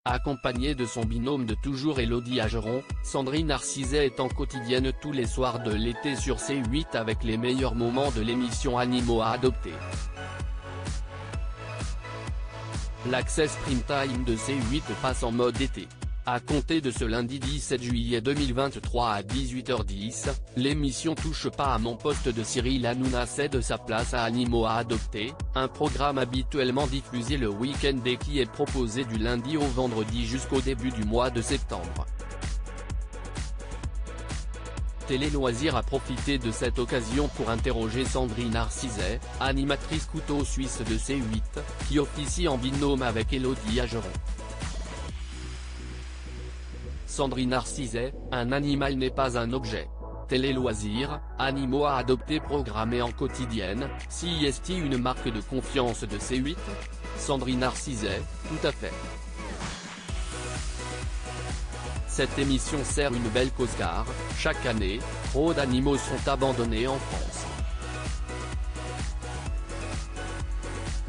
Accompagnée de son binôme de toujours Élodie Ageron, Sandrine Narcizet est en quotidienne tous les soirs de l'été sur C8 avec les meilleurs moments de l'émission Animaux à adopter. L'Access Prime Time de C8 passe en mode été. À compter de ce lundi 17 juillet 2023 à 18h10, l'émission Touche pas à mon poste de Cyril Hanouna cède sa place à Animaux à adopter, un programme habituellement diffusé le week-end et qui est proposé du lundi au vendredi jusqu'au début du mois de septembre. Télé Loisirs a profité de cette occasion pour interroger Sandrine Narcizet, animatrice couteau suisse de C8, qui officie en binôme avec Élodie Ageron. Sandrine Narcizet, un animal n'est pas un objet. Télé Loisirs, Animaux à adopter programmé en quotidienne, CIST une marque de confiance de C8 ? Sandrine Narcizet, tout à fait. Cette émission sert une belle cause car, chaque année, trop d'animaux sont abandonnés en France.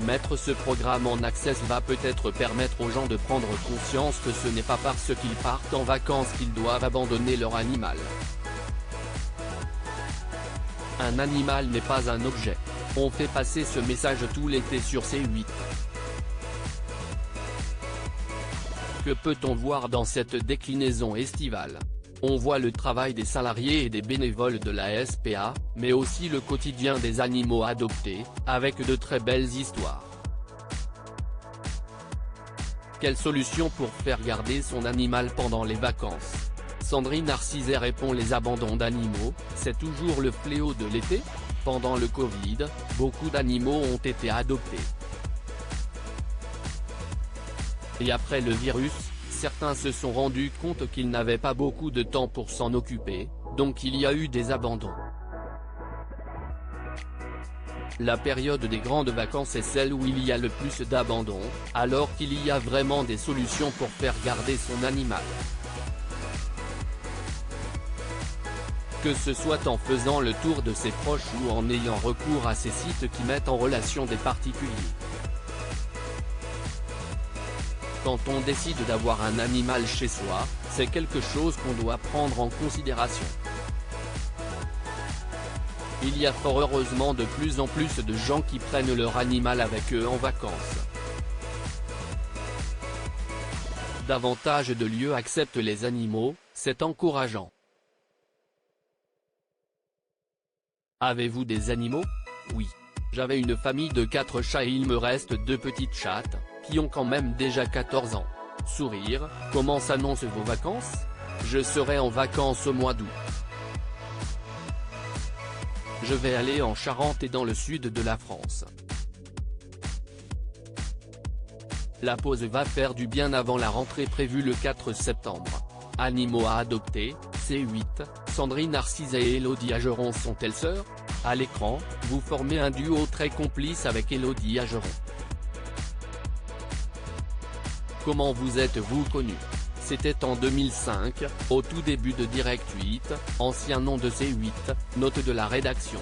Mettre ce programme en access va peut-être permettre aux gens de prendre conscience que ce n'est pas parce qu'ils partent en vacances qu'ils doivent abandonner leur animal. Un animal n'est pas un objet. On fait passer ce message tout l'été sur C8. Que peut-on voir dans cette déclinaison estivale ? On voit le travail des salariés et des bénévoles de la SPA, mais aussi le quotidien des animaux adoptés, avec de très belles histoires. Quelle solution pour faire garder son animal pendant les vacances ? Sandrine Narcizet répond: les abandons d'animaux, c'est toujours le fléau de l'été ? Pendant le Covid, beaucoup d'animaux ont été adoptés. Et après le virus, certains se sont rendus compte qu'ils n'avaient pas beaucoup de temps pour s'en occuper, donc il y a eu des abandons. La période des grandes vacances est celle où il y a le plus d'abandons, alors qu'il y a vraiment des solutions pour faire garder son animal. Que ce soit en faisant le tour de ses proches ou en ayant recours à ces sites qui mettent en relation des particuliers. Quand on décide d'avoir un animal chez soi, c'est quelque chose qu'on doit prendre en considération. Il y a fort heureusement de plus en plus de gens qui prennent leur animal avec eux en vacances. Davantage de lieux acceptent les animaux, c'est encourageant. Avez-vous des animaux ? Oui. J'avais une famille de 4 chats et il me reste 2 petites chattes, qui ont quand même déjà 14 ans. Sourire, comment s'annoncent vos vacances ? Je serai en vacances au mois d'août. Je vais aller en Charente et dans le sud de la France. La pause va faire du bien avant la rentrée prévue le 4 septembre. Animaux à adopter, C8, Sandrine Narcizet et Élodie Ageron sont-elles sœurs ? À l'écran, vous formez un duo très complice avec Élodie Ageron. Comment vous êtes-vous connus ? C'était en 2005, au tout début de Direct 8, ancien nom de C8, note de la rédaction.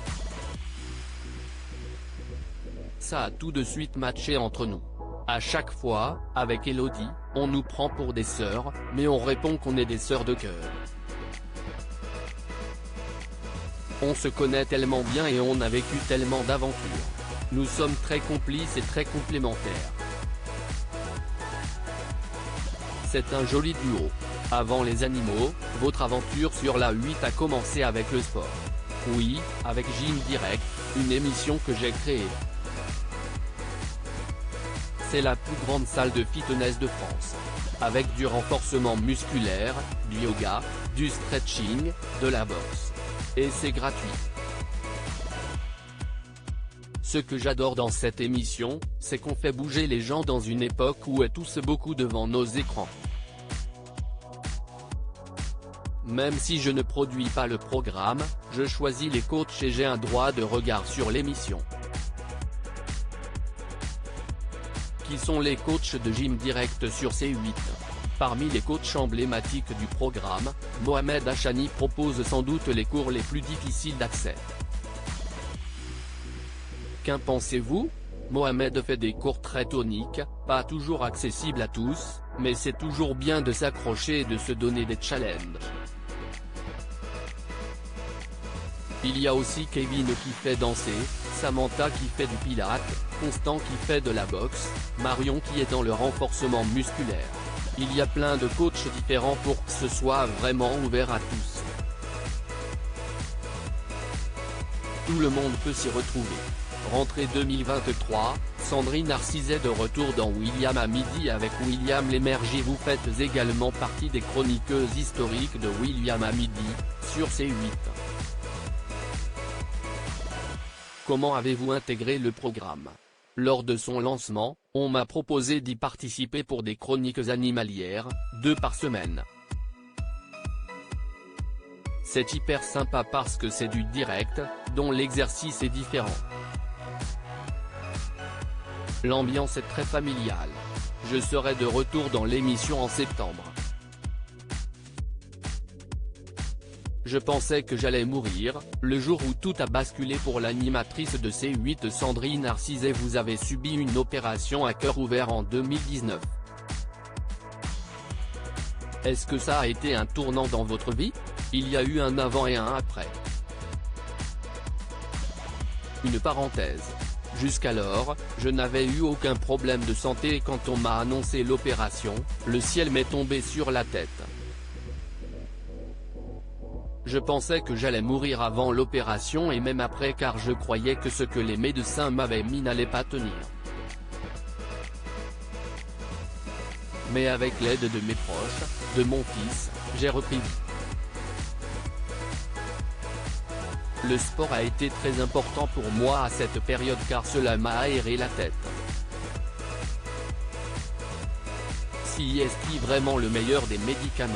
Ça a tout de suite matché entre nous. À chaque fois, avec Élodie, on nous prend pour des sœurs, mais on répond qu'on est des sœurs de cœur. On se connaît tellement bien et on a vécu tellement d'aventures. Nous sommes très complices et très complémentaires. C'est un joli duo. Avant les animaux, votre aventure sur la 8 a commencé avec le sport. Oui, avec Gym Direct, une émission que j'ai créée. C'est la plus grande salle de fitness de France. Avec du renforcement musculaire, du yoga, du stretching, de la boxe. Et c'est gratuit. Ce que j'adore dans cette émission, c'est qu'on fait bouger les gens dans une époque où est tous beaucoup devant nos écrans. Même si je ne produis pas le programme, je choisis les coachs et j'ai un droit de regard sur l'émission. Qui sont les coachs de Gym Direct sur C8 ? Parmi les coachs emblématiques du programme, Mohamed Hachani propose sans doute les cours les plus difficiles d'accès. Qu'en pensez-vous ? Mohamed fait des cours très toniques, pas toujours accessibles à tous, Mais c'est toujours bien de s'accrocher et de se donner des challenges. Il y a aussi Kevin qui fait danser, Samantha qui fait du pilate, Constant qui fait de la boxe, Marion qui est dans le renforcement musculaire. Il y a plein de coachs différents pour que ce soit vraiment ouvert à tous. Tout le monde peut s'y retrouver. Rentrée 2023, Sandrine Narcisse de retour dans William à midi avec William Lémergie. Vous faites également partie des chroniqueuses historiques de William à midi, sur C8. Comment avez-vous intégré le programme? Lors de son lancement, on m'a proposé d'y participer pour des chroniques animalières, 2 par semaine. C'est hyper sympa parce que c'est du direct, dont l'exercice est différent. L'ambiance est très familiale. Je serai de retour dans l'émission en septembre. Je pensais que j'allais mourir, le jour où tout a basculé pour l'animatrice de C8 Sandrine Narcisse. Vous avez subi une opération à cœur ouvert en 2019. Est-ce que ça a été un tournant dans votre vie? Il y a eu un avant et un après. Une parenthèse. Jusqu'alors, je n'avais eu aucun problème de santé et quand on m'a annoncé l'opération, le ciel m'est tombé sur la tête. Je pensais que j'allais mourir avant l'opération et même après car je croyais que ce que les médecins m'avaient mis n'allait pas tenir. Mais avec l'aide de mes proches, de mon fils, j'ai repris vie. Le sport a été très important pour moi à cette période car cela m'a aéré la tête. Si est-il vraiment le meilleur des médicaments?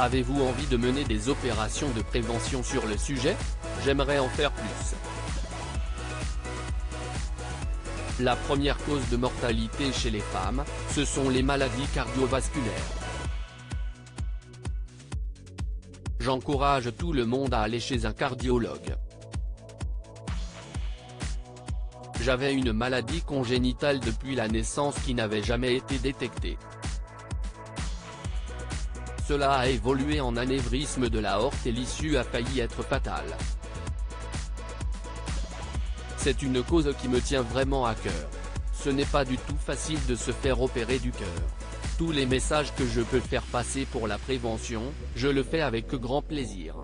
Avez-vous envie de mener des opérations de prévention sur le sujet? J'aimerais en faire plus. La première cause de mortalité chez les femmes, ce sont les maladies cardiovasculaires. J'encourage tout le monde à aller chez un cardiologue. J'avais une maladie congénitale depuis la naissance qui n'avait jamais été détectée. Cela a évolué en anévrisme de l'aorte et l'issue a failli être fatale. C'est une cause qui me tient vraiment à cœur. Ce n'est pas du tout facile de se faire opérer du cœur. Tous les messages que je peux faire passer pour la prévention, je le fais avec grand plaisir.